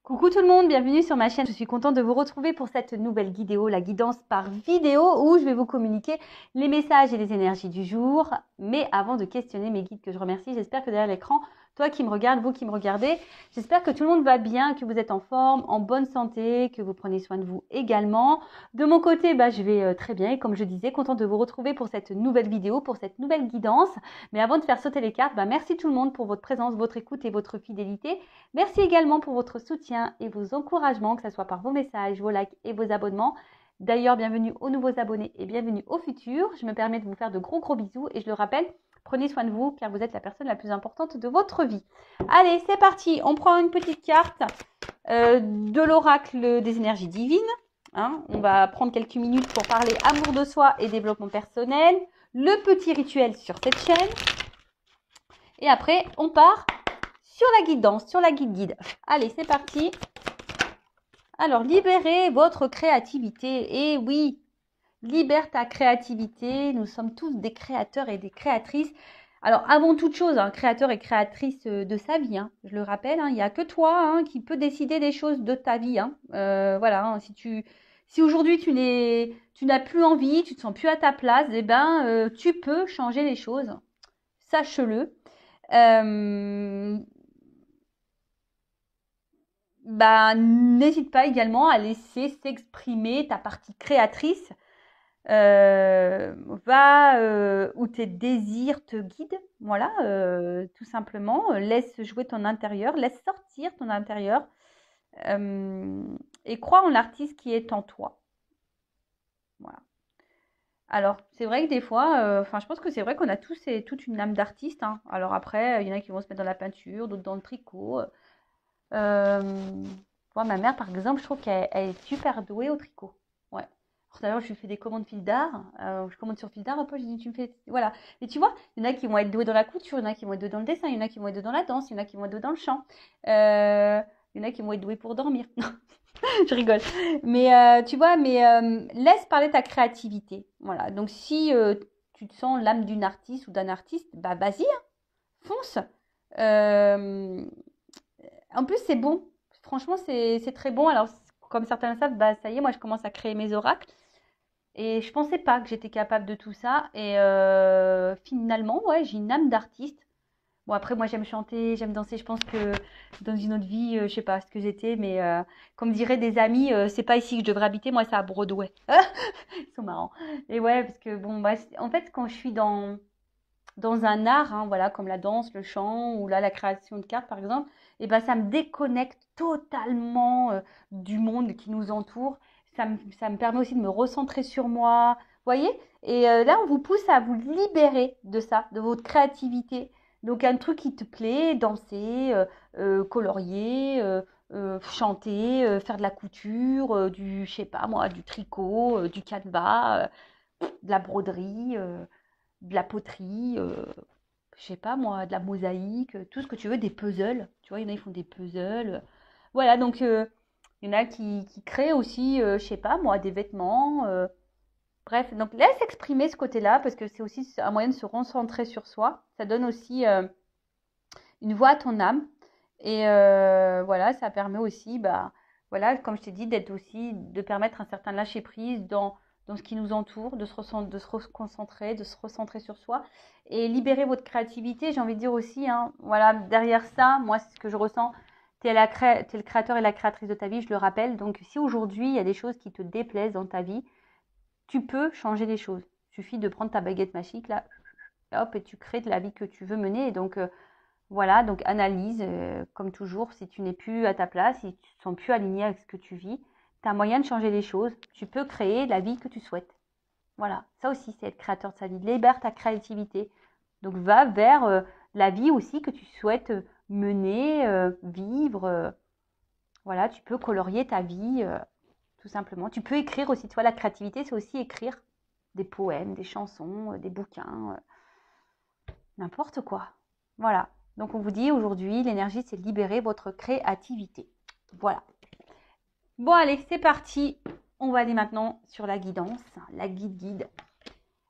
Coucou tout le monde, bienvenue sur ma chaîne. Je suis contente de vous retrouver pour cette nouvelle vidéo, la guidance par vidéo, où je vais vous communiquer les messages et les énergies du jour. Mais avant de questionner mes guides que je remercie, j'espère que derrière l'écran, toi qui me regardes, vous qui me regardez, j'espère que tout le monde va bien, que vous êtes en forme, en bonne santé, que vous prenez soin de vous également. De mon côté, je vais très bien et comme je disais, contente de vous retrouver pour cette nouvelle vidéo, pour cette nouvelle guidance. Mais avant de faire sauter les cartes, merci tout le monde pour votre présence, votre écoute et votre fidélité. Merci également pour votre soutien et vos encouragements, que ce soit par vos messages, vos likes et vos abonnements. D'ailleurs, bienvenue aux nouveaux abonnés et bienvenue aux futurs. Je me permets de vous faire de gros bisous et je le rappelle, prenez soin de vous car vous êtes la personne la plus importante de votre vie. Allez, c'est parti. On prend une petite carte de l'oracle des énergies divines. On va prendre quelques minutes pour parler amour de soi et développement personnel. Le petit rituel sur cette chaîne. Et après, on part sur la guidance, sur la guide. Allez, c'est parti. Alors, libérez votre créativité. Et oui, libère ta créativité. Nous sommes tous des créateurs et des créatrices. Alors, avant toute chose, créateur et créatrice de sa vie. Je le rappelle, il n'y a que toi qui peux décider des choses de ta vie. Voilà, si aujourd'hui tu n'as plus envie, tu ne te sens plus à ta place, tu peux changer les choses. Sache-le. N'hésite pas également à laisser s'exprimer ta partie créatrice. Va où tes désirs te guident. Voilà, tout simplement. Laisse jouer ton intérieur, laisse sortir ton intérieur et crois en l'artiste qui est en toi. Voilà. Alors, c'est vrai que des fois, je pense que c'est vrai qu'on a tous et toute une âme d'artiste. Alors après, il y en a qui vont se mettre dans la peinture, d'autres dans le tricot. Moi, ma mère, par exemple, je trouve qu'elle est super douée au tricot. Ouais. Alors, d'ailleurs, je lui fais des commandes fil d'art. Je commande sur fil d'art. Après, je dis, tu me fais. Voilà. Et tu vois, il y en a qui vont être doués dans la couture, il y en a qui vont être doués dans le dessin, il y en a qui vont être doués dans la danse, il y en a qui vont être doués dans le chant. Il y en a qui vont être doués pour dormir. Je rigole. Mais tu vois, laisse parler ta créativité. Voilà. Donc, si tu te sens l'âme d'une artiste ou d'un artiste, vas-y, fonce. En plus, c'est bon. Franchement, c'est très bon. Alors, comme certains le savent, ça y est, moi, je commence à créer mes oracles. Et je pensais pas que j'étais capable de tout ça. Et finalement, ouais, j'ai une âme d'artiste. Bon, après, moi, j'aime chanter, j'aime danser. Je pense que dans une autre vie, je sais pas ce que j'étais, mais comme diraient des amis, c'est pas ici que je devrais habiter. Moi, c'est à Broadway. Ils sont marrants. Et ouais, parce que bon, en fait, quand je suis dans un art, voilà, comme la danse, le chant ou là la création de cartes par exemple, et ça me déconnecte totalement du monde qui nous entoure. Ça me permet aussi de me recentrer sur moi, vous voyez. Et là, on vous pousse à vous libérer de ça, de votre créativité. Donc un truc qui te plaît, danser, colorier, chanter, faire de la couture, je sais pas moi, du tricot, du canevas, de la broderie. De la poterie, je sais pas moi, de la mosaïque, tout ce que tu veux, des puzzles. Tu vois, il y en a, ils font des puzzles. Voilà, donc il y en a qui créent aussi, je sais pas moi, des vêtements. Bref, donc laisse exprimer ce côté-là parce que c'est aussi un moyen de se recentrer sur soi. Ça donne aussi une voix à ton âme. Et voilà, ça permet aussi, voilà, comme je t'ai dit, de permettre un certain lâcher-prise dans ce qui nous entoure, de se reconcentrer, de se recentrer sur soi et libérer votre créativité. J'ai envie de dire aussi, voilà, derrière ça, moi, c'est ce que je ressens. Tu es le créateur et la créatrice de ta vie, je le rappelle. Donc, si aujourd'hui, il y a des choses qui te déplaisent dans ta vie, tu peux changer les choses. Il suffit de prendre ta baguette magique, là, hop, et tu crées de la vie que tu veux mener. Et donc, voilà, donc analyse, comme toujours, si tu n'es plus à ta place, si tu ne te sens plus aligné avec ce que tu vis, tu as moyen de changer les choses. Tu peux créer la vie que tu souhaites. Voilà, ça aussi, c'est être créateur de sa vie. Libère ta créativité. Donc, va vers la vie aussi que tu souhaites mener, vivre. Voilà, tu peux colorier ta vie, tout simplement. Tu peux écrire aussi. Tu vois, la créativité, c'est aussi écrire des poèmes, des chansons, des bouquins, n'importe quoi. Voilà. Donc, on vous dit aujourd'hui, l'énergie, c'est libérer votre créativité. Voilà. Bon, allez, c'est parti. On va aller maintenant sur la guidance, la guide.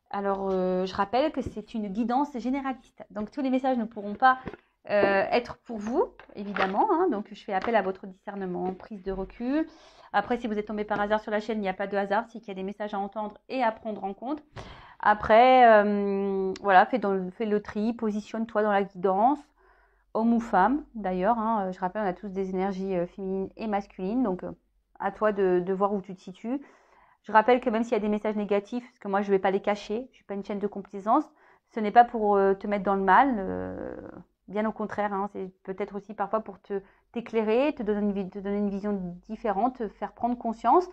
Alors, je rappelle que c'est une guidance généraliste. Donc, tous les messages ne pourront pas être pour vous, évidemment. Hein, donc, je fais appel à votre discernement, prise de recul. Après, si vous êtes tombé par hasard sur la chaîne, il n'y a pas de hasard, c'est qu'il y a des messages à entendre et à prendre en compte. Après, voilà, fais le tri, positionne-toi dans la guidance, homme ou femme d'ailleurs. Hein, je rappelle, on a tous des énergies féminines et masculines, donc à toi de voir où tu te situes. Je rappelle que même s'il y a des messages négatifs, parce que moi je ne vais pas les cacher, je ne suis pas une chaîne de complaisance, ce n'est pas pour te mettre dans le mal, bien au contraire, hein, c'est peut-être aussi parfois pour t'éclairer, te donner une vision différente, te faire prendre conscience.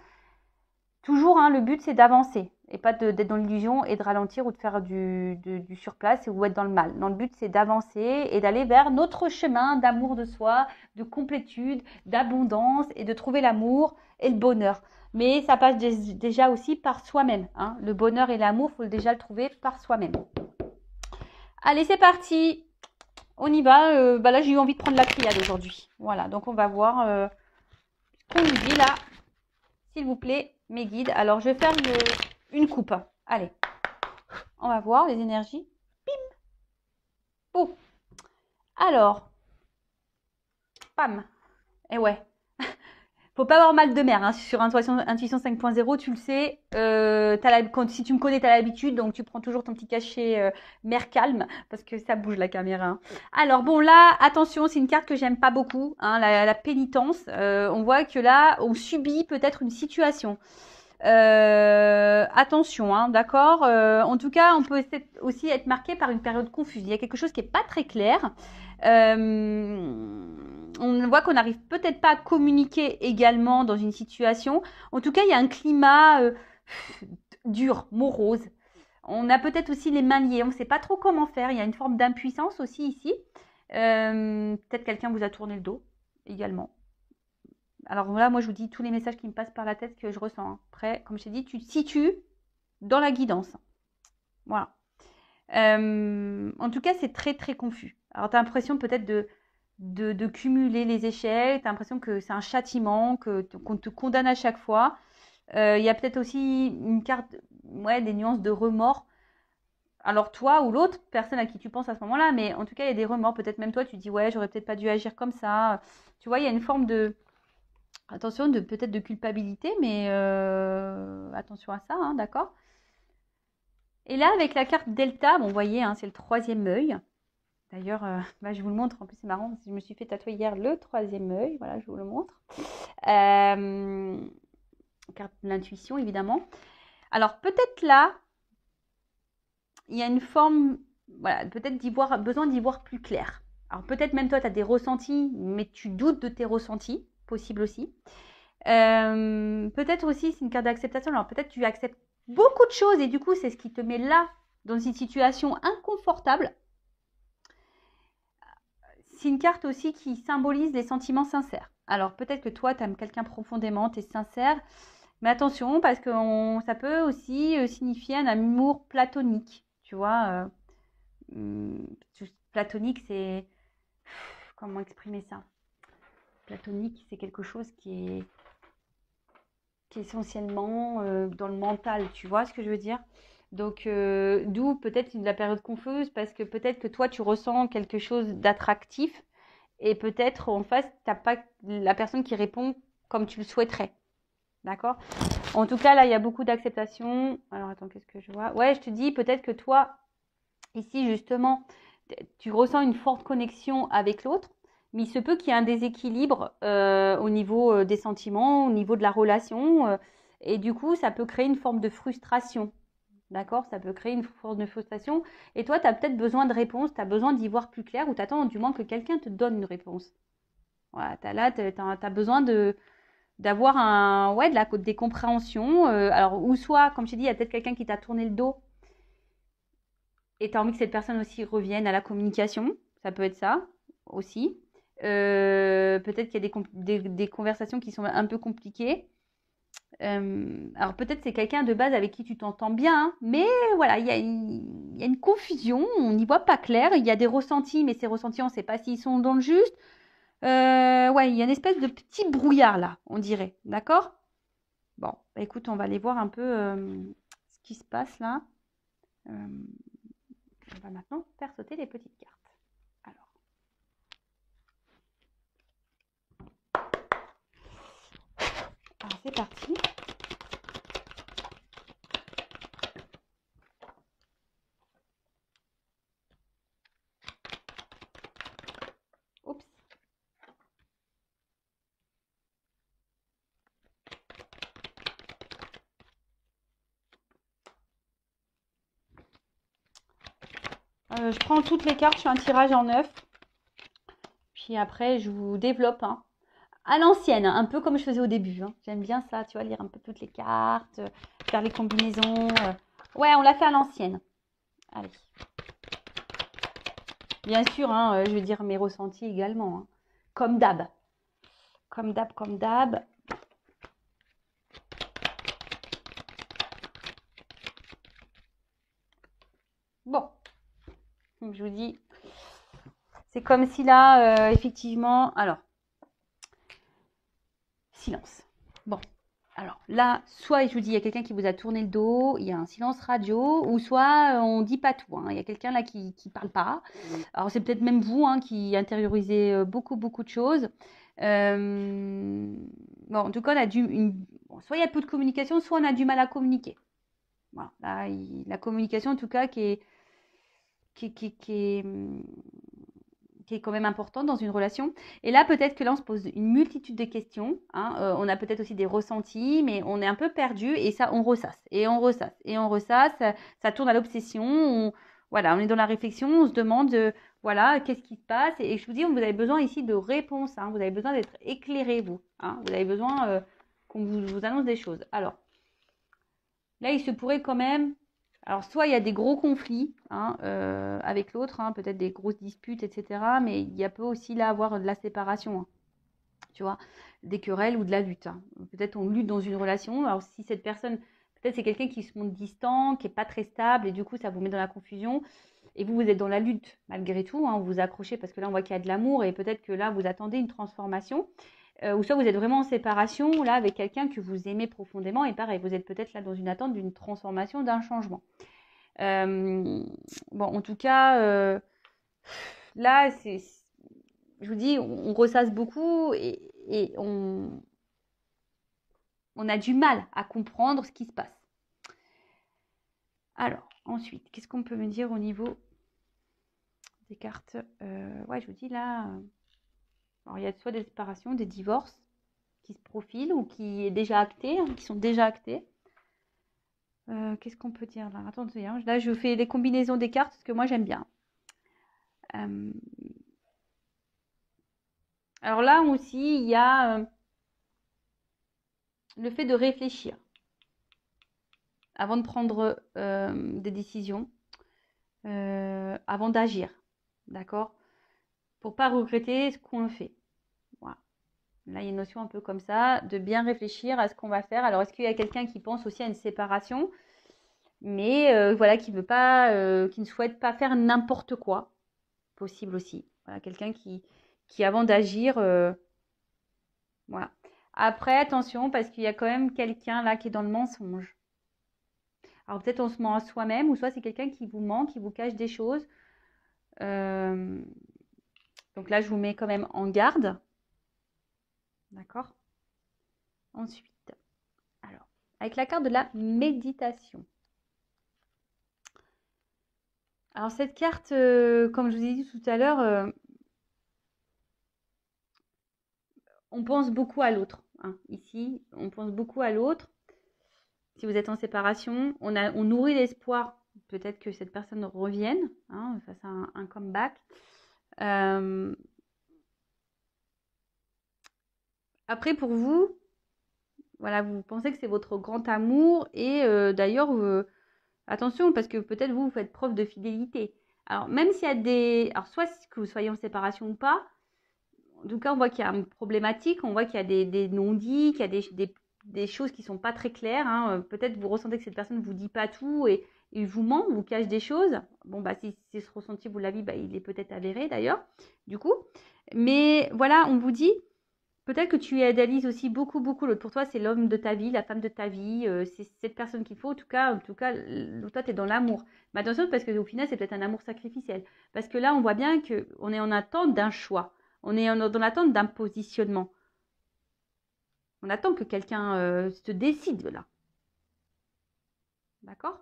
Toujours, hein, le but c'est d'avancer et pas d'être dans l'illusion et de ralentir ou de faire du surplace ou être dans le mal. Non, le but c'est d'avancer et d'aller vers notre chemin d'amour de soi, de complétude, d'abondance et de trouver l'amour et le bonheur. Mais ça passe déjà aussi par soi-même. Hein. Le bonheur et l'amour, il faut déjà le trouver par soi-même. Allez, c'est parti. On y va. Là, j'ai eu envie de prendre la triade aujourd'hui. Voilà, donc on va voir ce qu'on nous dit là. S'il vous plaît, mes guides. Alors, je vais faire une coupe. Allez, on va voir les énergies. Bim. Boum. Alors, pam. Et ouais. Faut pas avoir mal de mer. Hein. Sur Intuition 5.0, tu le sais. Si tu me connais, tu as l'habitude. Donc, tu prends toujours ton petit cachet mer calme. Parce que ça bouge la caméra. Hein. Alors, bon, là, attention, c'est une carte que j'aime pas beaucoup. Hein, la pénitence. On voit que là, on subit peut-être une situation. Attention, hein, d'accord. En tout cas, on peut aussi être marqué par une période confuse. Il y a quelque chose qui n'est pas très clair. On voit qu'on n'arrive peut-être pas à communiquer également dans une situation. En tout cas, il y a un climat dur, morose. On a peut-être aussi les mains liées. On ne sait pas trop comment faire. Il y a une forme d'impuissance aussi ici. Peut-être quelqu'un vous a tourné le dos également. Alors là, moi, je vous dis tous les messages qui me passent par la tête que je ressens. Après, comme je t'ai dit, tu te situes dans la guidance. Voilà. En tout cas, c'est très, très confus. Alors, tu as l'impression peut-être de cumuler les échecs. Tu as l'impression que c'est un châtiment, qu'on te condamne à chaque fois. Il y a peut-être aussi une carte, des nuances de remords. Alors, toi ou l'autre personne à qui tu penses à ce moment-là, mais en tout cas, il y a des remords. Peut-être même toi, tu te dis, ouais, j'aurais peut-être pas dû agir comme ça. Tu vois, il y a une forme de... Attention, peut-être de culpabilité, mais attention à ça, hein, d'accord. Et là, avec la carte Delta, bon, vous voyez, hein, c'est le 3e œil. D'ailleurs, je vous le montre. En plus, c'est marrant, je me suis fait tatouer hier le 3e œil. Voilà, je vous le montre. Carte de l'intuition, évidemment. Alors, peut-être là, il y a une forme, voilà, peut-être besoin d'y voir plus clair. Alors, peut-être même toi, tu as des ressentis, mais tu doutes de tes ressentis, possible aussi. Peut-être aussi, c'est une carte d'acceptation. Alors, peut-être tu acceptes beaucoup de choses et du coup, c'est ce qui te met là, dans une situation inconfortable. C'est une carte aussi qui symbolise les sentiments sincères. Alors, peut-être que toi, tu aimes quelqu'un profondément, tu es sincère. Mais attention, parce que ça peut aussi signifier un amour platonique. Tu vois, platonique, c'est... Comment exprimer ça? Platonique, c'est quelque chose qui est essentiellement dans le mental. Tu vois ce que je veux dire? Donc, d'où peut-être la période confuse, parce que peut-être que toi, tu ressens quelque chose d'attractif et peut-être en face, tu n'as pas la personne qui répond comme tu le souhaiterais. D'accord? En tout cas, là, il y a beaucoup d'acceptation. Alors, attends, qu'est-ce que je vois? Ouais, je te dis, peut-être que toi, ici, justement, tu ressens une forte connexion avec l'autre, mais il se peut qu'il y ait un déséquilibre au niveau des sentiments, au niveau de la relation, et du coup, ça peut créer une forme de frustration. D'accord? Ça peut créer une forme de frustration. Et toi, tu as peut-être besoin de réponses, tu as besoin d'y voir plus clair, ou tu attends du moins que quelqu'un te donne une réponse. Voilà, tu as besoin d'avoir des compréhensions. Alors, ou soit, comme je t'ai dit, il y a peut-être quelqu'un qui t'a tourné le dos et tu as envie que cette personne aussi revienne à la communication. Ça peut être ça aussi. Peut-être qu'il y a des conversations qui sont un peu compliquées. Alors peut-être c'est quelqu'un de base avec qui tu t'entends bien, hein, mais voilà, il y a une confusion, on n'y voit pas clair, il y a des ressentis, mais ces ressentis, on ne sait pas s'ils sont dans le juste. Il y a une espèce de petit brouillard là, on dirait, d'accord? Bon, écoute, on va aller voir un peu ce qui se passe là. On va maintenant faire sauter les petites cartes. Alors, c'est parti. Oups. Je prends toutes les cartes, je fais un tirage en 9. Puis après, je vous développe à l'ancienne, un peu comme je faisais au début. J'aime bien ça, tu vois, lire un peu toutes les cartes, faire les combinaisons. Ouais, on l'a fait à l'ancienne. Allez. Bien sûr, je veux dire mes ressentis également. Comme d'hab. Comme d'hab, comme d'hab. Bon. Je vous dis, c'est comme si là, effectivement, alors, silence. Bon, alors là, soit je vous dis, il y a quelqu'un qui vous a tourné le dos, il y a un silence radio, ou soit on dit pas tout. Il y a quelqu'un là qui parle pas. Alors c'est peut-être même vous qui intériorisez beaucoup de choses. Bon, en tout cas, on a soit il y a peu de communication, soit on a du mal à communiquer. Voilà, là, la communication, en tout cas, qui est quand même importante dans une relation. Et là, peut-être que là, on se pose une multitude de questions. On a peut-être aussi des ressentis, mais on est un peu perdu et ça, on ressasse. Et on ressasse. Et on ressasse. Ça tourne à l'obsession. Voilà, on est dans la réflexion. On se demande, voilà, qu'est-ce qui se passe. Et je vous dis, vous avez besoin ici de réponses. Vous avez besoin d'être éclairé, vous. Vous avez besoin qu'on vous annonce des choses. Alors, là, il se pourrait quand même... Alors, soit il y a des gros conflits avec l'autre, peut-être des grosses disputes, etc. Mais il y a peut aussi là avoir de la séparation, tu vois, des querelles ou de la lutte. Peut-être on lutte dans une relation. Alors, si cette personne, peut-être c'est quelqu'un qui se montre distant, qui n'est pas très stable, et du coup, ça vous met dans la confusion. Et vous êtes dans la lutte malgré tout. Vous vous accrochez parce que là, on voit qu'il y a de l'amour et peut-être que là, vous attendez une transformation. Ou soit vous êtes vraiment en séparation, là, avec quelqu'un que vous aimez profondément, et pareil, vous êtes peut-être là dans une attente d'une transformation, d'un changement. Bon, en tout cas, là, je vous dis, on ressasse beaucoup et on a du mal à comprendre ce qui se passe. Alors, ensuite, qu'est-ce qu'on peut me dire au niveau des cartes? Ouais, je vous dis là... Alors, il y a soit des séparations, des divorces qui se profilent ou qui est déjà acté, qui sont déjà actés. Qu'est-ce qu'on peut dire là? Attendez, là je fais des combinaisons des cartes parce que moi j'aime bien. Alors là aussi, il y a le fait de réfléchir avant de prendre des décisions, avant d'agir, d'accord? Pour pas regretter ce qu'on fait. Voilà. Là, il y a une notion un peu comme ça, de bien réfléchir à ce qu'on va faire. Alors, est-ce qu'il y a quelqu'un qui pense aussi à une séparation, mais voilà, qui veut pas, qui ne souhaite pas faire n'importe quoi, possible aussi. Voilà, quelqu'un qui avant d'agir, voilà. Après, attention, parce qu'il y a quand même quelqu'un là qui est dans le mensonge. Alors peut-être on se ment à soi-même, ou soit c'est quelqu'un qui vous ment, qui vous cache des choses. Donc là, je vous mets quand même en garde. D'accord? Ensuite, alors, avec la carte de la méditation. Alors cette carte, comme je vous ai dit tout à l'heure, on pense beaucoup à l'autre. Ici, on pense beaucoup à l'autre. Si vous êtes en séparation, on nourrit l'espoir peut-être que cette personne revienne, fasse un comeback. Après, pour vous, voilà, vous pensez que c'est votre grand amour et d'ailleurs, attention, parce que peut-être vous faites preuve de fidélité. Alors, même s'il y a alors soit que vous soyez en séparation ou pas, en tout cas, on voit qu'il y a une problématique, on voit qu'il y a des non-dits, qu'il y a des choses qui ne sont pas très claires. Peut-être vous ressentez que cette personne ne vous dit pas tout et il vous ment, vous cache des choses. Bon, si ce ressenti, vous l'avez, il est peut-être avéré d'ailleurs, du coup. Mais voilà, on vous dit, peut-être que tu idéalises aussi beaucoup l'autre. Pour toi, c'est l'homme de ta vie, la femme de ta vie, c'est cette personne qu'il faut. En tout cas, toi, tu es dans l'amour. Mais attention, parce qu'au final, c'est peut-être un amour sacrificiel. Parce que là, on voit bien qu'on est en attente d'un choix. On est dans l'attente d'un positionnement. On attend que quelqu'un se décide là. D'accord?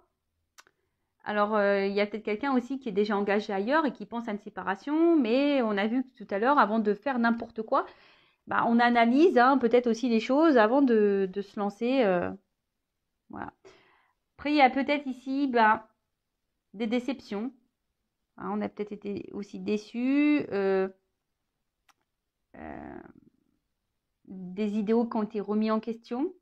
Alors, il y a peut-être quelqu'un aussi qui est déjà engagé ailleurs et qui pense à une séparation, mais on a vu tout à l'heure, avant de faire n'importe quoi, bah, on analyse peut-être aussi les choses avant de se lancer. Voilà. Après, il y a peut-être ici des déceptions. On a peut-être été aussi déçus. Des idéaux qui ont été remis en question.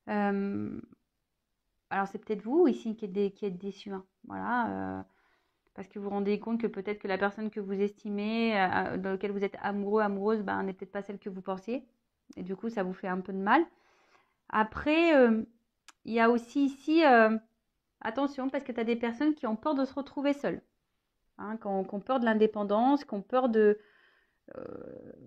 Alors, c'est peut-être vous ici qui êtes déçus. Voilà. Parce que vous vous rendez compte que peut-être que la personne que vous estimez, dans laquelle vous êtes amoureux, amoureuse, n'est peut-être pas celle que vous pensiez. Et du coup, ça vous fait un peu de mal. Après, il y a aussi ici, attention, parce que tu as des personnes qui ont peur de se retrouver seules. Qui ont peur de l'indépendance, qui ont peur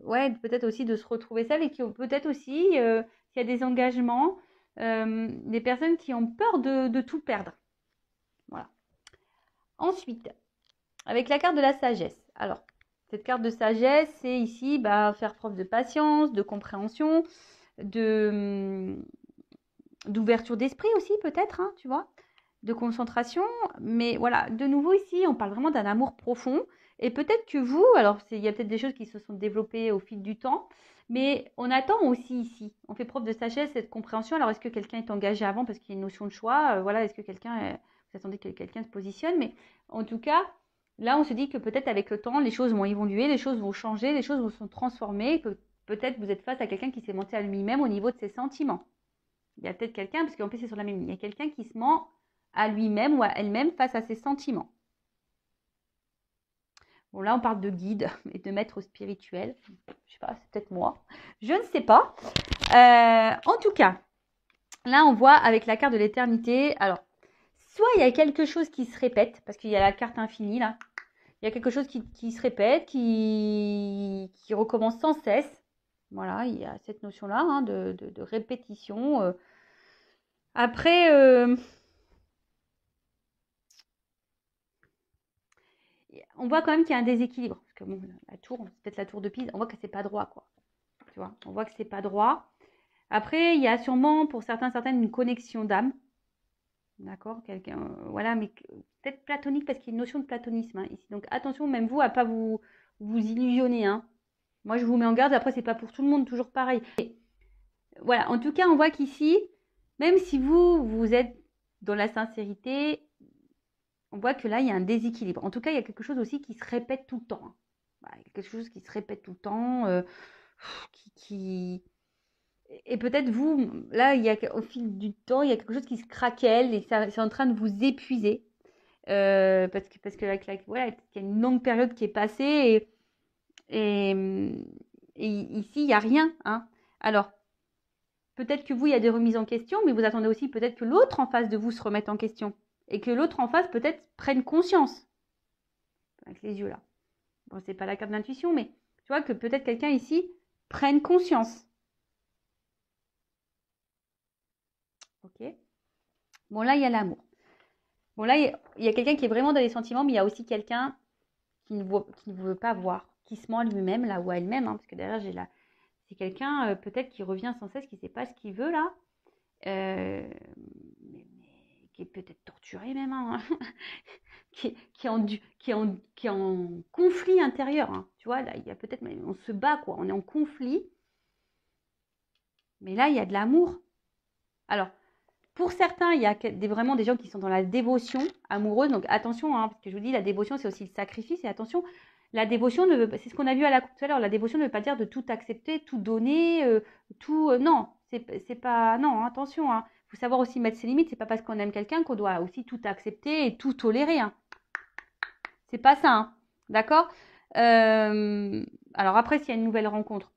ouais, peut-être aussi de se retrouver seules et qui ont peut-être aussi, s'il y a des engagements, des personnes qui ont peur de tout perdre. Voilà. Ensuite, avec la carte de la sagesse. Alors, cette carte de sagesse, c'est ici faire preuve de patience, de compréhension, d'ouverture d'esprit aussi peut-être, tu vois, de concentration. Mais voilà, de nouveau ici, on parle vraiment d'un amour profond. Et peut-être que vous, alors il y a peut-être des choses qui se sont développées au fil du temps, mais on attend aussi ici. On fait preuve de sagesse et de compréhension. Alors, est-ce que quelqu'un est engagé avant parce qu'il y a une notion de choix? Voilà, est-ce que vous attendez que quelqu'un se positionne? Mais en tout cas, là, on se dit que peut-être avec le temps, les choses vont évoluer, les choses vont changer, les choses vont se transformer, que peut-être vous êtes face à quelqu'un qui s'est menti à lui-même au niveau de ses sentiments. Il y a peut-être quelqu'un, parce qu'en plus c'est sur la même ligne, il y a quelqu'un qui se ment à lui-même ou à elle-même face à ses sentiments. Bon, là, on parle de guide et de maître spirituel. Je sais pas, c'est peut-être moi. Je ne sais pas. En tout cas, là, on voit avec la carte de l'éternité. Alors, soit il y a quelque chose qui se répète, parce qu'il y a la carte infinie, là. Il y a quelque chose qui se répète, qui recommence sans cesse. Voilà, il y a cette notion-là de répétition. Après, on voit quand même qu'il y a un déséquilibre. Parce que bon, la tour, c'est peut-être la tour de Pise, on voit que c'est pas droit, quoi. Tu vois, on voit que c'est pas droit. Après, il y a sûrement pour certaines une connexion d'âme. D'accord, quelqu'un, voilà, mais peut-être platonique parce qu'il y a une notion de platonisme ici. Donc attention, même vous, à pas vous illusionner. Moi, je vous mets en garde. Après, c'est pas pour tout le monde, toujours pareil. Et voilà, en tout cas, on voit qu'ici, même si vous êtes dans la sincérité, on voit que là, il y a un déséquilibre. En tout cas, il y a quelque chose aussi qui se répète tout le temps. Il y a quelque chose qui se répète tout le temps, Et peut-être vous, là, au fil du temps, il y a quelque chose qui se craquelle et c'est en train de vous épuiser. Parce que voilà, il y a une longue période qui est passée et ici, il n'y a rien. Alors, peut-être que vous, il y a des remises en question, mais vous attendez aussi peut-être que l'autre en face de vous se remette en question. Et que l'autre en face, peut-être, prenne conscience. Avec les yeux là. Bon, c'est pas la carte d'intuition, mais tu vois que peut-être quelqu'un ici prenne conscience. Ok. Bon, là, il y a l'amour. Bon, là, il y a quelqu'un qui est vraiment dans les sentiments, mais il y a aussi quelqu'un qui ne veut pas voir, qui se ment à lui-même, là, ou à elle-même, parce que derrière, c'est quelqu'un peut-être qui revient sans cesse, qui ne sait pas ce qu'il veut, là, mais qui est peut-être torturé même, qui est en conflit intérieur. Tu vois, là, il y a peut-être, on se bat, quoi, on est en conflit, mais là, il y a de l'amour. Alors, pour certains, il y a vraiment des gens qui sont dans la dévotion amoureuse. Donc attention, parce que je vous dis, la dévotion, c'est aussi le sacrifice. Et attention, la dévotion, c'est ce qu'on a vu tout à l'heure. La dévotion ne veut pas dire de tout accepter, tout donner, tout. Non, c'est pas. Non, attention. Il faut savoir aussi mettre ses limites. C'est pas parce qu'on aime quelqu'un qu'on doit aussi tout accepter et tout tolérer. C'est pas ça. D'accord. Alors après, s'il y a une nouvelle rencontre,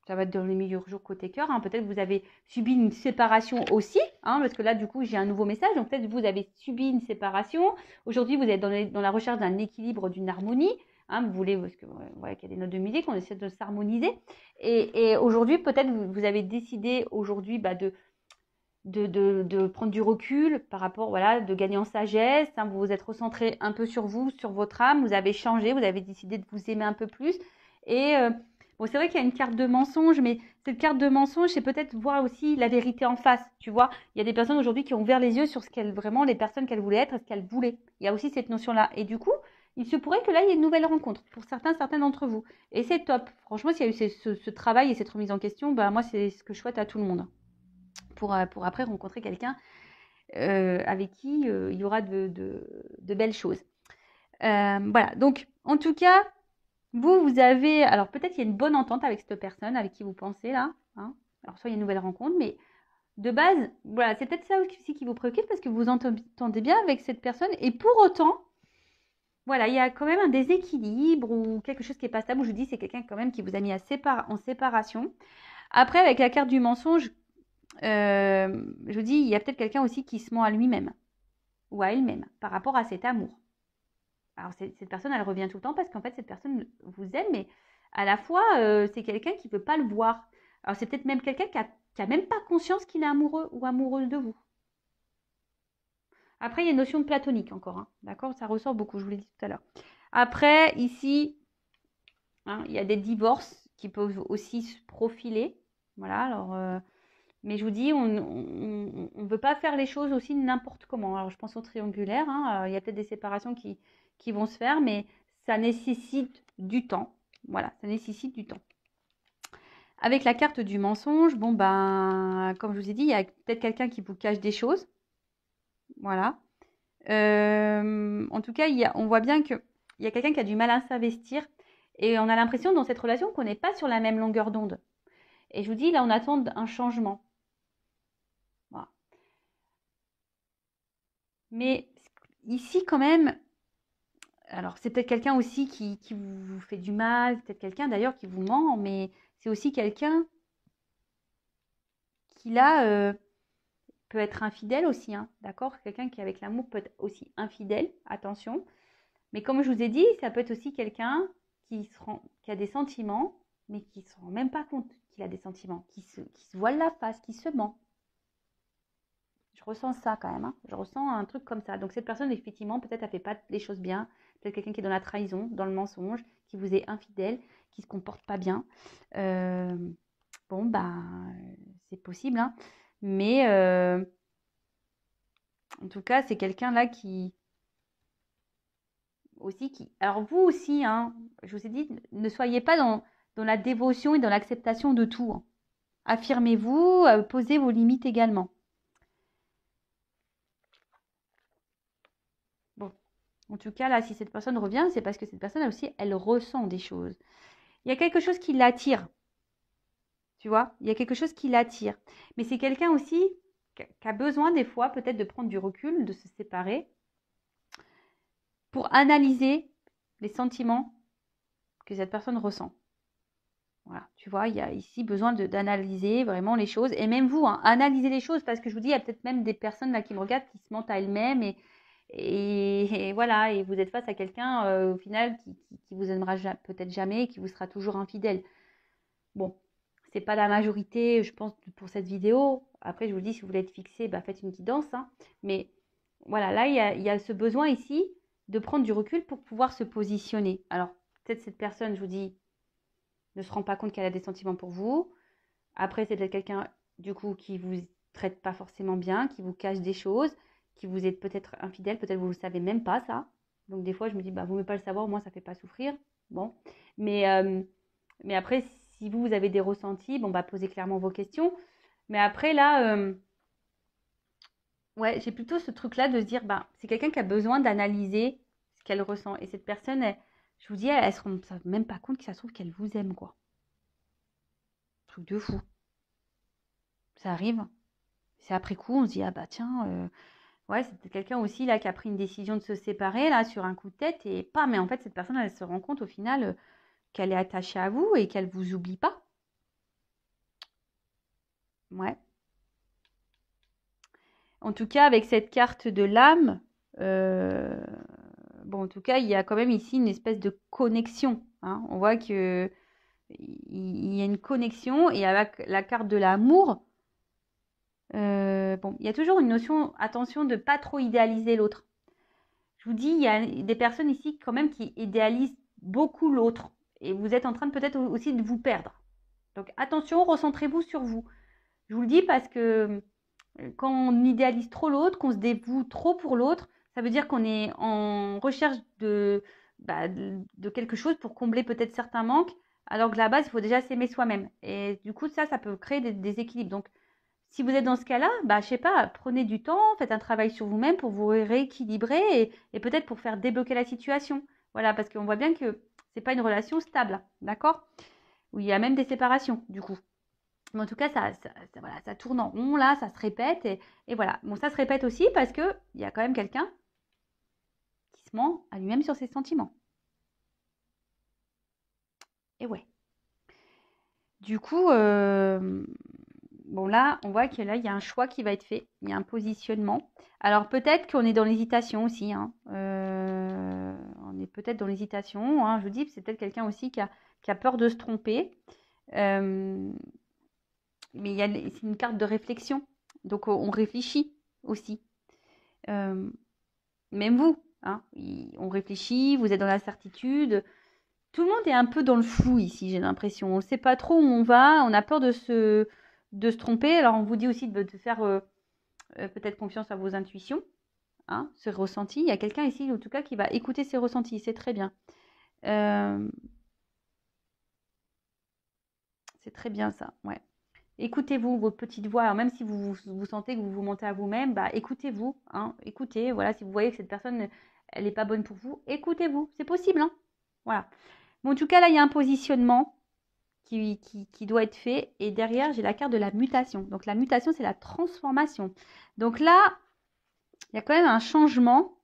ça va être dans les meilleurs jours côté cœur. Peut-être vous avez subi une séparation aussi, parce que là, du coup, j'ai un nouveau message. Donc, peut-être vous avez subi une séparation. Aujourd'hui, vous êtes dans la recherche d'un équilibre, d'une harmonie. Vous voulez, parce que voilà, qu'il y a des notes de musique, on essaie de s'harmoniser. Et aujourd'hui, peut-être vous avez décidé aujourd'hui de prendre du recul par rapport, voilà, de gagner en sagesse. Vous vous êtes recentré un peu sur vous, sur votre âme. Vous avez changé, vous avez décidé de vous aimer un peu plus. Et Bon, c'est vrai qu'il y a une carte de mensonge, mais cette carte de mensonge, c'est peut-être voir aussi la vérité en face, tu vois. Il y a des personnes aujourd'hui qui ont ouvert les yeux sur ce qu'elles, vraiment, les personnes qu'elles voulaient être, ce qu'elles voulaient. Il y a aussi cette notion-là. Et du coup, il se pourrait que là, il y ait une nouvelle rencontre pour certains d'entre vous. Et c'est top. Franchement, s'il y a eu ce travail et cette remise en question, bah, moi, c'est ce que je souhaite à tout le monde. Pour après rencontrer quelqu'un avec qui il y aura de belles choses. Voilà, donc en tout cas, vous avez, alors peut-être il y a une bonne entente avec cette personne avec qui vous pensez là, hein. Alors soit il y a une nouvelle rencontre, mais de base, voilà, c'est peut-être ça aussi qui vous préoccupe parce que vous entendez bien avec cette personne et pour autant, voilà, il y a quand même un déséquilibre ou quelque chose qui est pas stable. Où je vous dis, c'est quelqu'un quand même qui vous a mis en séparation. Après, avec la carte du mensonge, je vous dis, il y a peut-être quelqu'un aussi qui se ment à lui-même ou à elle-même par rapport à cet amour. Alors, cette personne, elle revient tout le temps parce qu'en fait, cette personne vous aime, mais à la fois, c'est quelqu'un qui ne peut pas le voir. Alors, c'est peut-être même quelqu'un qui a même pas conscience qu'il est amoureux ou amoureuse de vous. Après, il y a une notion de platonique encore, hein, d'accord? Ça ressort beaucoup, je vous l'ai dit tout à l'heure. Après, ici, hein, il y a des divorces qui peuvent aussi se profiler. Voilà, alors, mais je vous dis, on ne veut pas faire les choses aussi n'importe comment. Alors, je pense au triangulaire, hein, il y a peut-être des séparations qui vont se faire, mais ça nécessite du temps. Voilà, ça nécessite du temps. Avec la carte du mensonge, bon, ben, comme je vous ai dit, il y a peut-être quelqu'un qui vous cache des choses. Voilà. En tout cas, on voit bien qu'il y a quelqu'un qui a du mal à s'investir et on a l'impression dans cette relation qu'on n'est pas sur la même longueur d'onde. Et je vous dis, là, on attend un changement. Voilà. Mais ici, quand même, alors c'est peut-être quelqu'un aussi qui vous fait du mal, peut-être quelqu'un d'ailleurs qui vous ment, mais c'est aussi quelqu'un qui là peut être infidèle aussi, hein, d'accord? Quelqu'un qui avec l'amour peut être aussi infidèle, attention. Mais comme je vous ai dit, ça peut être aussi quelqu'un qui a des sentiments, mais qui ne se rend même pas compte qu'il a des sentiments, qui se voile la face, qui se ment. Je ressens ça quand même, hein. Je ressens un truc comme ça. Donc cette personne, effectivement, peut-être elle fait pas les choses bien. Peut-être quelqu'un qui est dans la trahison, dans le mensonge, qui vous est infidèle, qui se comporte pas bien. Euh, bon, bah, c'est possible, hein. Mais en tout cas, c'est quelqu'un là qui aussi qui. Alors vous aussi, hein, je vous ai dit, ne soyez pas dans la dévotion et dans l'acceptation de tout, hein. Affirmez-vous, posez vos limites également. Bon. En tout cas, là, si cette personne revient, c'est parce que cette personne, aussi, elle ressent des choses. Il y a quelque chose qui l'attire, tu vois. Il y a quelque chose qui l'attire. Mais c'est quelqu'un aussi qui a besoin des fois peut-être de prendre du recul, de se séparer, pour analyser les sentiments que cette personne ressent. Voilà, tu vois, il y a ici besoin d'analyser vraiment les choses. Et même vous, hein, analysez les choses, parce que je vous dis, il y a peut-être même des personnes là qui me regardent qui se mentent à elles-mêmes et voilà, et vous êtes face à quelqu'un au final qui vous aimera peut-être jamais et qui vous sera toujours infidèle. Bon, c'est pas la majorité, je pense, pour cette vidéo. Après, je vous dis, si vous voulez être fixé, bah, faites une petite danse, hein. Mais voilà, là, il y a ce besoin ici de prendre du recul pour pouvoir se positionner. Alors, peut-être cette personne, je vous dis, ne se rend pas compte qu'elle a des sentiments pour vous. Après, c'est peut-être quelqu'un, du coup, qui vous traite pas forcément bien, qui vous cache des choses, qui vous est peut-être infidèle, peut-être vous ne savez même pas ça. Donc, des fois, je me dis, bah, vous ne pouvez pas le savoir, au moins, ça ne fait pas souffrir. Bon. Mais, euh, mais après, si vous avez des ressentis, bon, bah, posez clairement vos questions. Mais après, là, ouais, j'ai plutôt ce truc-là de se dire, bah, c'est quelqu'un qui a besoin d'analyser ce qu'elle ressent. Et cette personne, je vous dis, elle ne se rend même pas compte que ça se trouve qu'elle vous aime, quoi. Truc de fou. Ça arrive. C'est après coup, on se dit, ah bah tiens, ouais, c'est peut-être quelqu'un aussi là qui a pris une décision de se séparer là sur un coup de tête et pas, mais en fait, cette personne, elle se rend compte au final qu'elle est attachée à vous et qu'elle vous oublie pas. Ouais. En tout cas, avec cette carte de l'âme, euh, bon, en tout cas, il y a quand même ici une espèce de connexion, hein. On voit que il y a une connexion et avec la carte de l'amour, bon, il y a toujours une notion, attention, de pas trop idéaliser l'autre. Je vous dis, il y a des personnes ici quand même qui idéalisent beaucoup l'autre et vous êtes en train de peut-être aussi de vous perdre. Donc attention, recentrez-vous sur vous. Je vous le dis parce que quand on idéalise trop l'autre, qu'on se dévoue trop pour l'autre, ça veut dire qu'on est en recherche de quelque chose pour combler peut-être certains manques, alors que à la base, il faut déjà s'aimer soi-même. Et du coup, ça peut créer des déséquilibres. Donc, si vous êtes dans ce cas-là, je sais pas, prenez du temps, faites un travail sur vous-même pour vous rééquilibrer et peut-être pour faire débloquer la situation. Voilà, parce qu'on voit bien que c'est pas une relation stable, d'accord? Où il y a même des séparations, du coup. Mais en tout cas, voilà, ça tourne en rond, là, ça se répète. Et voilà. Bon, ça se répète aussi parce qu'il y a quand même quelqu'un qui se ment à lui-même sur ses sentiments. Et ouais. Du coup, bon là, on voit que là, il y a un choix qui va être fait. Il y a un positionnement. Alors peut-être qu'on est dans l'hésitation aussi. Hein. On est peut-être dans l'hésitation. Hein. Je vous dis, c'est peut-être quelqu'un aussi qui a peur de se tromper. Mais c'est une carte de réflexion. Donc, on réfléchit aussi. Même vous, hein, on réfléchit, vous êtes dans l'incertitude. Tout le monde est un peu dans le flou ici, j'ai l'impression. On ne sait pas trop où on va, on a peur de se tromper. Alors, on vous dit aussi de faire peut-être confiance à vos intuitions, hein, ce ressenti. Il y a quelqu'un ici, en tout cas, qui va écouter ses ressentis. C'est très bien. C'est très bien ça, ouais. Écoutez-vous, votre petite voix. Alors même si vous sentez que vous vous mentez à vous-même, écoutez-vous. Hein, écoutez, voilà, si vous voyez que cette personne, elle n'est pas bonne pour vous, écoutez-vous. C'est possible, hein. Voilà. Bon, en tout cas, là, il y a un positionnement qui doit être fait. Et derrière, j'ai la carte de la mutation. Donc, la mutation, c'est la transformation. Donc là, il y a quand même un changement.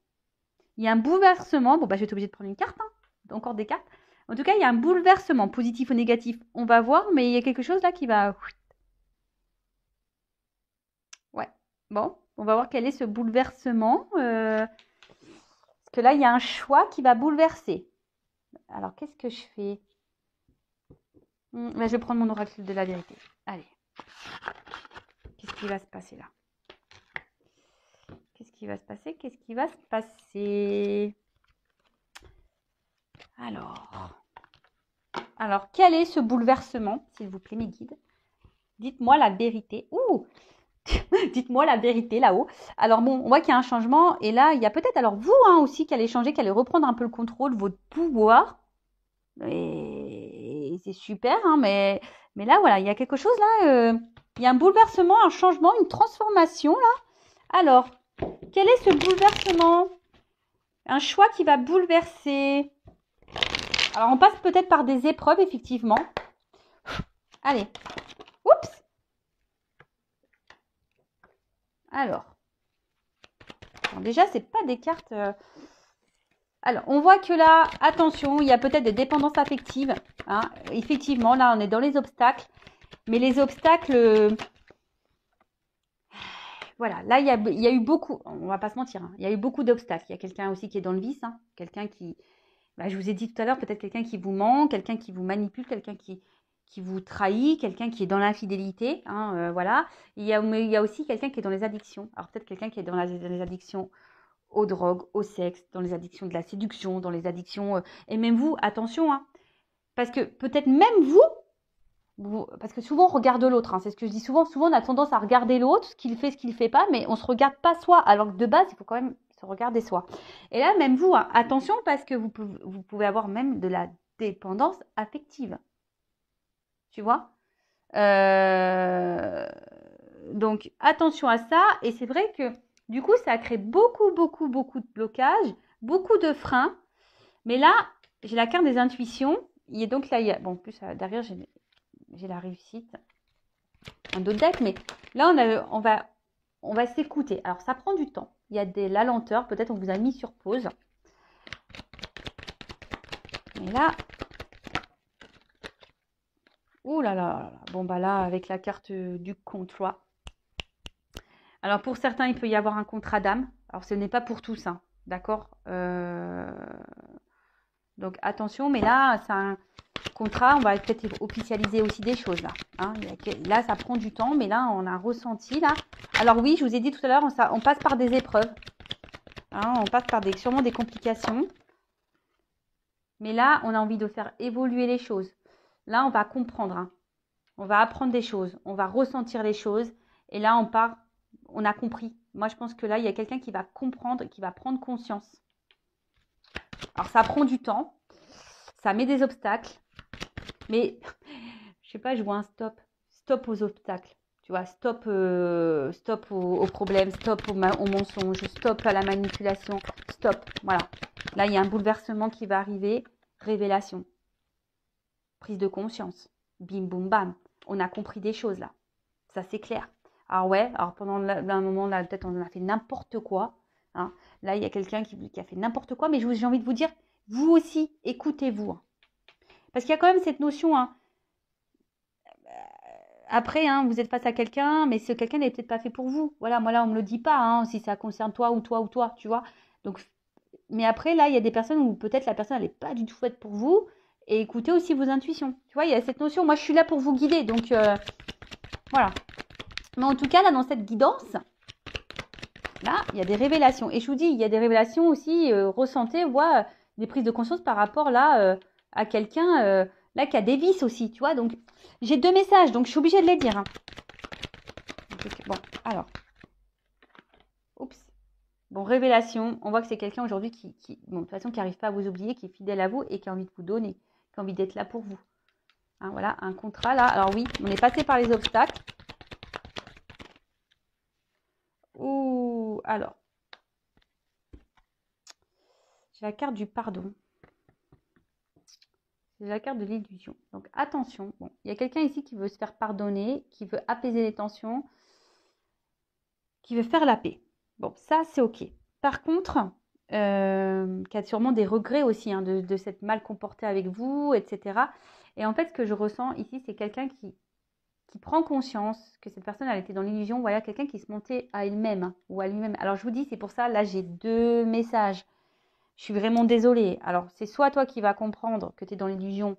Il y a un bouleversement. Bon, je vais être obligée de prendre une carte. Hein. Encore des cartes. En tout cas, il y a un bouleversement, positif ou négatif. On va voir, mais il y a quelque chose là qui va... Ouais. Bon, on va voir quel est ce bouleversement. Parce que là, il y a un choix qui va bouleverser. Alors, qu'est-ce que je fais? Je vais prendre mon oracle de la vérité. Allez. Qu'est-ce qui va se passer là? Qu'est-ce qui va se passer? Qu'est-ce qui va se passer? Alors, quel est ce bouleversement, s'il vous plaît, mes guides? Dites-moi la vérité. Ouh! Dites-moi la vérité là-haut. Alors bon, on voit qu'il y a un changement. Et là, il y a peut-être alors vous aussi qui allez changer, qui allez reprendre un peu le contrôle, votre pouvoir. Et c'est super, hein, mais là, voilà, il y a quelque chose là. Il y a un bouleversement, un changement, une transformation là. Alors, quel est ce bouleversement? Un choix qui va bouleverser. Alors, on passe peut-être par des épreuves, effectivement. Allez. Oups! Alors, déjà, c'est pas des cartes... Alors, on voit que là, attention, il y a peut-être des dépendances affectives. Hein. Effectivement, là, on est dans les obstacles. Mais les obstacles... Voilà, là, il y a eu beaucoup... On va pas se mentir. Hein, il y a eu beaucoup d'obstacles. Il y a quelqu'un aussi qui est dans le vice. Hein, quelqu'un qui... je vous ai dit tout à l'heure, peut-être quelqu'un qui vous ment, quelqu'un qui vous manipule, quelqu'un qui vous trahit, quelqu'un qui est dans l'infidélité, hein, voilà. Il y a aussi quelqu'un qui est dans les addictions. Alors peut-être quelqu'un qui est dans les addictions aux drogues, au sexe, dans les addictions de la séduction, dans les addictions... et même vous, attention, hein, parce que peut-être même vous, parce que souvent on regarde l'autre, hein, c'est ce que je dis souvent, on a tendance à regarder l'autre, ce qu'il fait pas, mais on ne se regarde pas soi, alors que de base, il faut quand même se regarder soi. Et là, même vous, hein, attention, parce que vous pouvez avoir même de la dépendance affective. Tu vois? Donc, attention à ça. Et c'est vrai que, du coup, ça crée beaucoup de blocages, beaucoup de freins. Mais là, j'ai la carte des intuitions. Et donc là, bon, en plus, derrière, j'ai la réussite. Un autre deck. Mais là, on va s'écouter. Alors, ça prend du temps. Il y a la lenteur. Peut-être on vous a mis sur pause. Mais là... Ouh là là, bon là, avec la carte du contrat. Alors pour certains, il peut y avoir un contrat d'âme. Alors ce n'est pas pour tous, hein, d'accord? Donc attention, mais là, c'est un contrat, on va peut-être officialiser aussi des choses là. Hein. Là, ça prend du temps, mais là, on a un ressenti là. Alors oui, je vous ai dit tout à l'heure, on passe par des épreuves. Hein, on passe par sûrement des complications. Mais là, on a envie de faire évoluer les choses. Là, on va comprendre, hein. On va apprendre des choses, on va ressentir les choses. Et là, on a compris. Moi, je pense que là, il y a quelqu'un qui va comprendre, qui va prendre conscience. Alors, ça prend du temps, ça met des obstacles, mais je sais pas, je vois un stop. Stop aux obstacles. Tu vois, stop, stop aux problèmes, stop aux mensonges, stop à la manipulation, stop. Voilà. Là, il y a un bouleversement qui va arriver. Révélation. Prise de conscience. Bim, boum, bam. On a compris des choses là. Ça, c'est clair. Alors ouais, alors pendant un moment, là, peut-être on a fait n'importe quoi. Hein. Là, il y a quelqu'un qui a fait n'importe quoi, mais j'ai envie de vous dire, vous aussi, écoutez-vous. Hein. Parce qu'il y a quand même cette notion, hein. Après, hein, vous êtes face à quelqu'un, mais ce quelqu'un n'est peut-être pas fait pour vous. Voilà, moi là, on ne me le dit pas, hein, si ça concerne toi ou toi ou toi, tu vois. Donc, mais après, là, il y a des personnes où peut-être la personne, elle n'est pas du tout faite pour vous. Et écoutez aussi vos intuitions. Tu vois, il y a cette notion, moi, je suis là pour vous guider. Donc, voilà. Mais en tout cas, là, dans cette guidance, là, il y a des révélations. Et je vous dis, il y a des révélations aussi ressentées, voire des prises de conscience par rapport là à quelqu'un là qui a des vices aussi, tu vois. Donc, j'ai 2 messages, donc je suis obligée de les dire. Hein. Donc, bon, alors. Oups. Bon, révélation. On voit que c'est quelqu'un aujourd'hui bon, de toute façon, qui n'arrive pas à vous oublier, qui est fidèle à vous et qui a envie de vous donner, qui a envie d'être là pour vous. Hein, voilà, un contrat là. Alors oui, on est passé par les obstacles. Ouh, alors. J'ai la carte du pardon. C'est la carte de l'illusion. Donc attention, bon, il y a quelqu'un ici qui veut se faire pardonner, qui veut apaiser les tensions, qui veut faire la paix. Bon, ça c'est ok. Par contre, qui a sûrement des regrets aussi hein, de s'être mal comporté avec vous, etc. Et en fait, ce que je ressens ici, c'est quelqu'un qui prend conscience que cette personne, elle était dans l'illusion. Voilà, quelqu'un qui se montait à elle-même hein, ou à lui-même. Alors je vous dis, c'est pour ça, là j'ai 2 messages. Je suis vraiment désolée. Alors, c'est soit toi qui vas comprendre que tu es dans l'illusion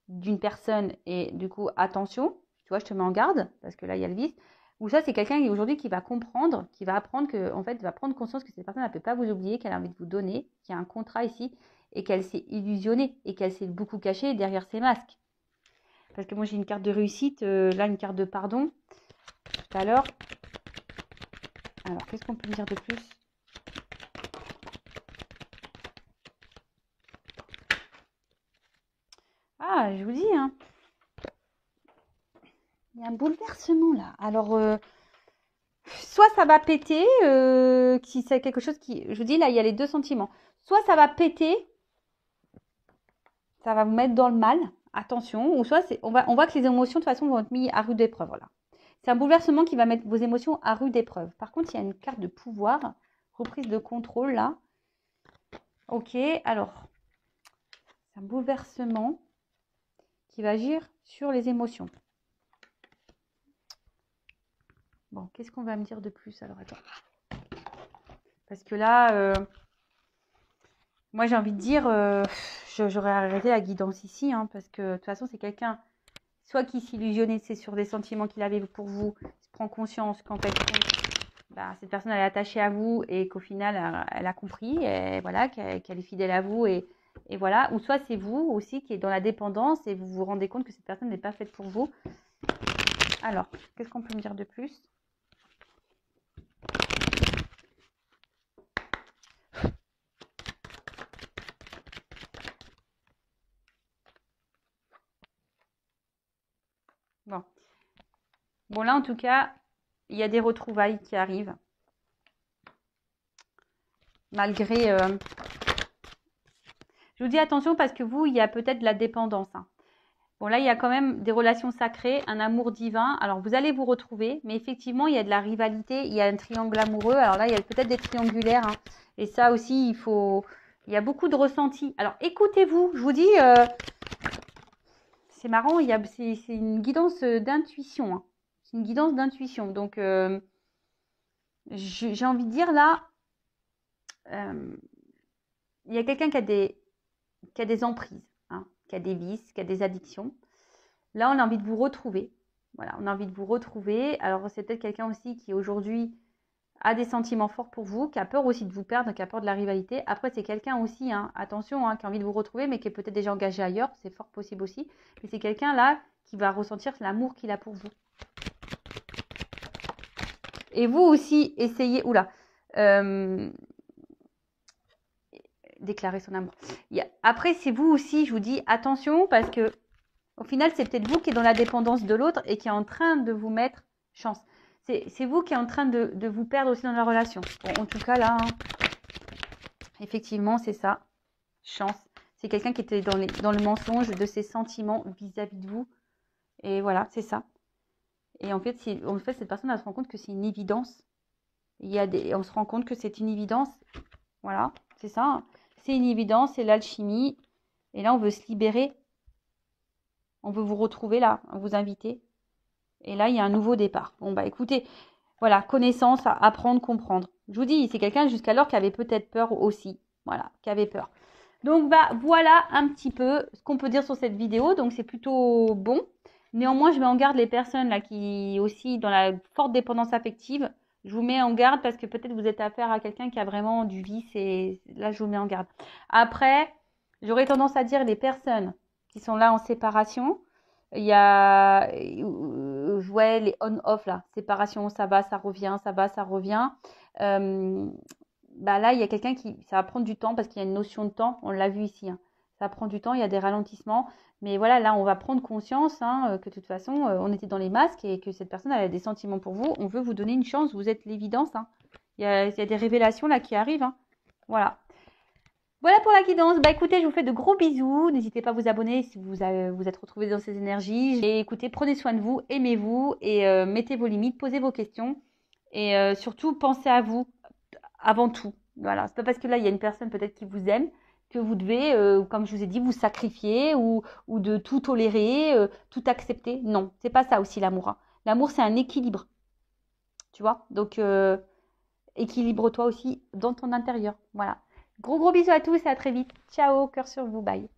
d'une personne et du coup, attention, tu vois, je te mets en garde parce que là, il y a le vice. Ou ça, c'est quelqu'un qui aujourd'hui qui va comprendre, qui va apprendre que, en fait, va prendre conscience que cette personne ne peut pas vous oublier, qu'elle a envie de vous donner, qu'il y a un contrat ici et qu'elle s'est illusionnée et qu'elle s'est beaucoup cachée derrière ses masques. Parce que moi, j'ai une carte de réussite, là, une carte de pardon tout à l'heure. Alors, qu'est-ce qu'on peut me dire de plus ? Ah, je vous dis, hein. Il y a un bouleversement là. Alors, soit ça va péter, si c'est quelque chose qui... Je vous dis, là, il y a les 2 sentiments. Soit ça va péter, ça va vous mettre dans le mal, attention. Ou soit on voit que les émotions, de toute façon, vont être mises à rude épreuve. Voilà. C'est un bouleversement qui va mettre vos émotions à rude épreuve. Par contre, il y a une carte de pouvoir, reprise de contrôle là. Ok, alors, c'est un bouleversement qui va agir sur les émotions. Bon, qu'est-ce qu'on va me dire de plus? Alors, attends. Parce que là, moi, j'ai envie de dire, j'aurais arrêté la guidance ici, hein, parce que de toute façon, c'est quelqu'un, soit qui s'illusionnait, c'est sur des sentiments qu'il avait pour vous, il se prend conscience qu'en fait, bah, cette personne, elle est attachée à vous et qu'au final, elle a compris, et voilà, qu'elle est fidèle à vous, et voilà. Ou soit c'est vous aussi qui est dans la dépendance et vous vous rendez compte que cette personne n'est pas faite pour vous. Alors, qu'est-ce qu'on peut me dire de plus? Bon. Bon, là, en tout cas, il y a des retrouvailles qui arrivent. Malgré... Je vous dis attention parce que vous, il y a peut-être de la dépendance. Hein. Bon, là, il y a quand même des relations sacrées, un amour divin. Alors, vous allez vous retrouver, mais effectivement, il y a de la rivalité, il y a un triangle amoureux. Alors là, il y a peut-être des triangulaires. Hein. Et ça aussi, il y a beaucoup de ressentis. Alors, écoutez-vous. Je vous dis, c'est marrant, c'est une guidance d'intuition. Hein. C'est une guidance d'intuition. Donc, j'ai envie de dire là, il y a quelqu'un qui a des emprises, hein, qui a des vices, qui a des addictions. Là, on a envie de vous retrouver. Voilà, on a envie de vous retrouver. Alors, c'est peut-être quelqu'un aussi qui aujourd'hui a des sentiments forts pour vous, qui a peur aussi de vous perdre, qui a peur de la rivalité. Après, c'est quelqu'un aussi, hein, attention, hein, qui a envie de vous retrouver, mais qui est peut-être déjà engagé ailleurs. C'est fort possible aussi. Mais c'est quelqu'un là qui va ressentir l'amour qu'il a pour vous. Et vous aussi, essayez... Oula déclarer son amour. Après, c'est vous aussi, je vous dis, attention, parce que au final, c'est peut-être vous qui êtes dans la dépendance de l'autre et qui est en train de vous mettre chance. C'est vous qui est en train de vous perdre aussi dans la relation. Bon, en tout cas, là, hein, effectivement, c'est ça. Chance. C'est quelqu'un qui était dans le mensonge de ses sentiments vis-à-vis de vous. Et voilà, c'est ça. Et en fait, cette personne, elle se rend compte que c'est une évidence. On se rend compte que c'est une évidence. Voilà, c'est ça. C'est une évidence, c'est l'alchimie. Et là, on veut se libérer. On veut vous retrouver là, vous inviter. Et là, il y a un nouveau départ. Bon, bah écoutez, voilà, connaissance, apprendre, comprendre. Je vous dis, c'est quelqu'un jusqu'alors qui avait peut-être peur aussi. Voilà, qui avait peur. Donc, bah voilà un petit peu ce qu'on peut dire sur cette vidéo. Donc, c'est plutôt bon. Néanmoins, je mets en garde les personnes là qui aussi dans la forte dépendance affective. Je vous mets en garde parce que peut-être vous êtes affaire à quelqu'un qui a vraiment du vice et là, je vous mets en garde. Après, j'aurais tendance à dire les personnes qui sont là en séparation. Il y a ouais, les on-off là, séparation, ça va, ça revient, ça va, ça revient. Bah là, il y a quelqu'un ça va prendre du temps parce qu'il y a une notion de temps, on l'a vu ici. Hein. Ça prend du temps, il y a des ralentissements. Mais voilà, là, on va prendre conscience hein, que de toute façon, on était dans les masques et que cette personne elle a des sentiments pour vous. On veut vous donner une chance, vous êtes l'évidence. Hein. Il y a des révélations là qui arrivent. Hein. Voilà. Voilà pour la guidance. Bah écoutez, je vous fais de gros bisous. N'hésitez pas à vous abonner si vous êtes retrouvé dans ces énergies. Et écoutez, prenez soin de vous, aimez-vous et mettez vos limites, posez vos questions. Et surtout, pensez à vous avant tout. Voilà, c'est pas parce que là, il y a une personne peut-être qui vous aime que vous devez, comme je vous ai dit, vous sacrifier ou de tout tolérer, tout accepter. Non, c'est pas ça aussi l'amour. Hein. L'amour, c'est un équilibre. Tu vois? Donc, équilibre-toi aussi dans ton intérieur. Voilà. Gros bisous à tous et à très vite. Ciao, cœur sur vous. Bye.